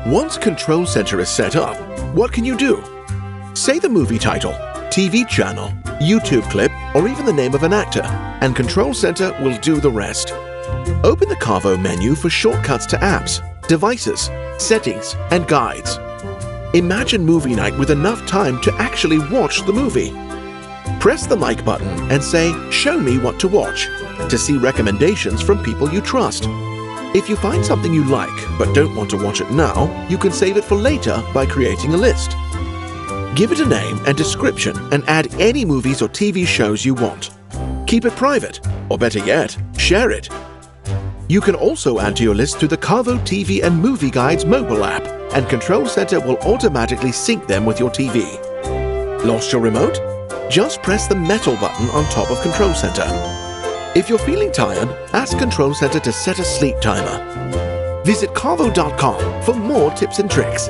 Once Control Center is set up, what can you do? Say the movie title, TV channel, YouTube clip, or even the name of an actor, and Control Center will do the rest. Open the Caavo menu for shortcuts to apps, devices, settings, and guides. Imagine movie night with enough time to actually watch the movie. Press the like button and say, "Show me what to watch," to see recommendations from people you trust. If you find something you like but don't want to watch it now, you can save it for later by creating a list. Give it a name and description and add any movies or TV shows you want. Keep it private, or better yet, share it. You can also add to your list through the Caavo TV and Movie Guides mobile app, and Control Center will automatically sync them with your TV. Lost your remote? Just press the metal button on top of Control Center. If you're feeling tired, ask Control Center to set a sleep timer. Visit caavo.com for more tips and tricks.